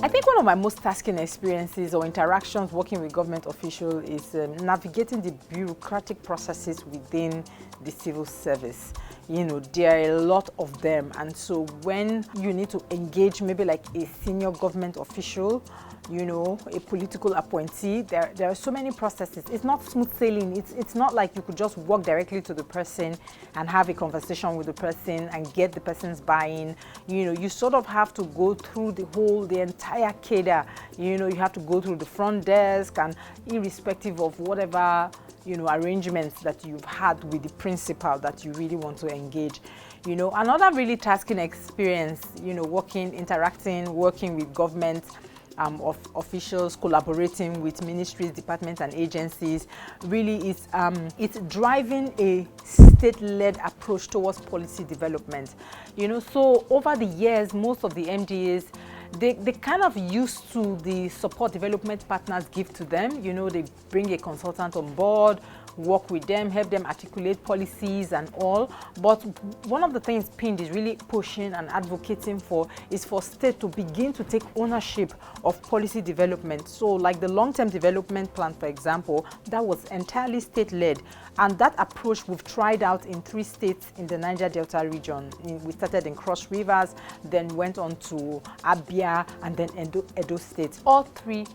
I think one of my most tasking experiences or interactions working with government officials is navigating the bureaucratic processes within the civil service. You know, there are a lot of them, and so when you need to engage maybe like a senior government official, you know, a political appointee, there are so many processes. It's not smooth sailing. It's not like you could just walk directly to the person and have a conversation with the person and get the person's buy-in. You know, you sort of have to go through the entire cadre. You know, you have to go through the front desk, and irrespective of whatever, you know, arrangements that you've had with the principal that you really want to engage. You know, another really tasking experience, you know, working with government of officials, collaborating with ministries, departments, and agencies, really is it's driving a state-led approach towards policy development. You know, so over the years, most of the MDAs, they kind of used to the support development partners give to them. You know, they bring a consultant on board, work with them, help them articulate policies and all. But one of the things PIND is really pushing and advocating for is for state to begin to take ownership of policy development. So like the long-term development plan, for example, that was entirely state-led. And that approach we've tried out in 3 states in the Niger Delta region. We started in Cross Rivers, then went on to Abia, and then Edo State. All 3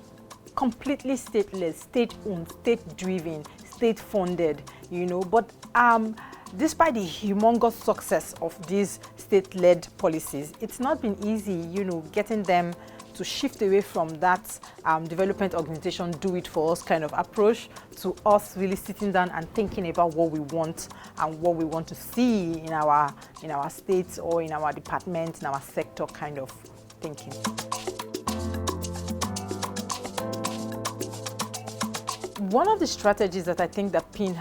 completely state-led, state-owned, state-driven, state-funded, you know. But despite the humongous success of these state-led policies, it's not been easy, you know, getting them to shift away from that development organization, do it for us kind of approach, to us really sitting down and thinking about what we want and what we want to see in our states or in our department, in our sector kind of thinking. One of the strategies that I think that PIND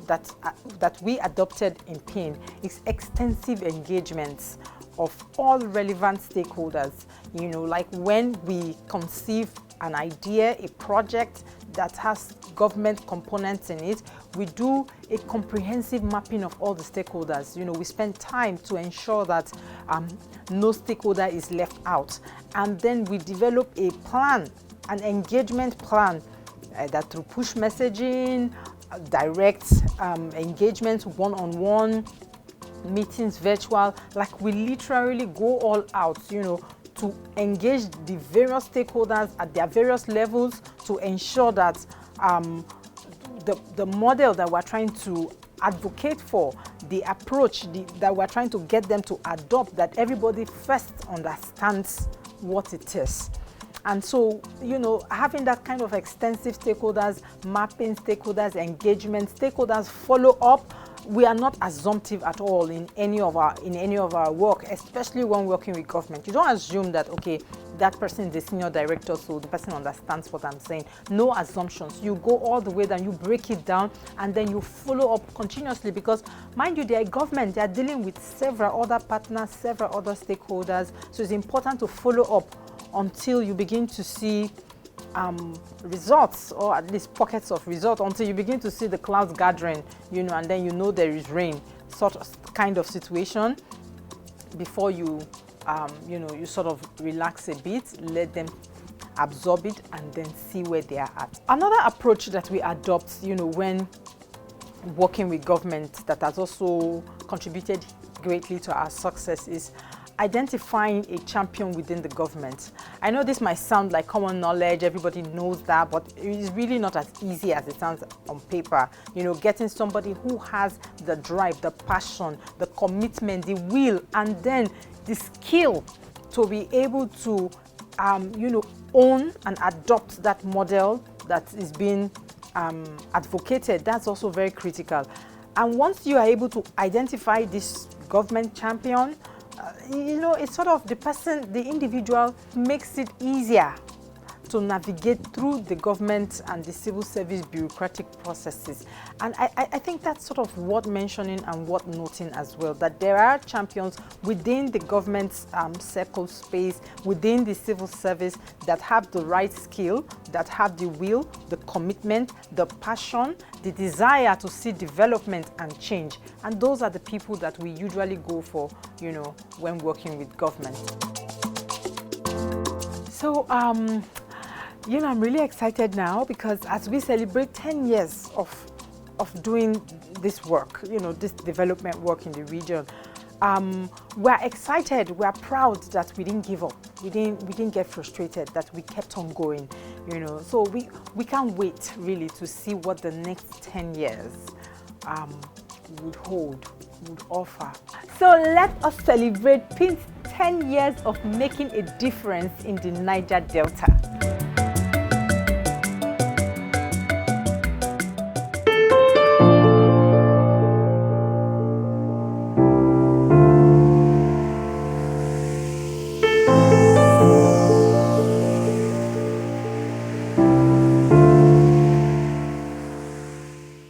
that we adopted in PIND is extensive engagements of all relevant stakeholders. You know, like when we conceive an idea, a project that has government components in it, we do a comprehensive mapping of all the stakeholders. You know, we spend time to ensure that no stakeholder is left out. And then we develop a plan, an engagement plan, that through push messaging, direct engagement, one-on-one, meetings, virtual, like we literally go all out, you know, to engage the various stakeholders at their various levels to ensure that the model that we're trying to advocate for, the approach that we're trying to get them to adopt, that everybody first understands what it is. And so, you know, having that kind of extensive stakeholders, mapping stakeholders, engagement, stakeholders follow up, we are not assumptive at all in any of our work, especially when working with government. You don't assume that, okay, that person is a senior director, so the person understands what I'm saying. No assumptions. You go all the way down, you break it down, and then you follow up continuously, because mind you, they are government, they are dealing with several other partners, several other stakeholders. So it's important to follow up until you begin to see results, or at least pockets of results, until you begin to see the clouds gathering, you know, and then you know there is rain, sort of kind of situation, before you, you know, you sort of relax a bit, let them absorb it, and then see where they are at. Another approach that we adopt, you know, when working with government that has also contributed greatly to our success is identifying a champion within the government. I know this might sound like common knowledge, everybody knows that, but it is really not as easy as it sounds on paper. You know, getting somebody who has the drive, the passion, the commitment, the will, and then the skill to be able to, you know, own and adopt that model that is being advocated. That's also very critical. And once you are able to identify this government champion, you know, it's sort of the individual makes it easier to navigate through the government and the civil service bureaucratic processes. And I think that's sort of worth mentioning and worth noting as well, that there are champions within the government's circle space, within the civil service, that have the right skill, that have the will, the commitment, the passion, the desire to see development and change. And those are the people that we usually go for, you know, when working with government. So, you know, I'm really excited now because as we celebrate 10 years of doing this work, you know, this development work in the region, we're excited, we're proud that we didn't give up, we didn't get frustrated, that we kept on going, you know. So we can't wait really to see what the next 10 years would hold, would offer. So let us celebrate PIND's 10 years of making a difference in the Niger Delta.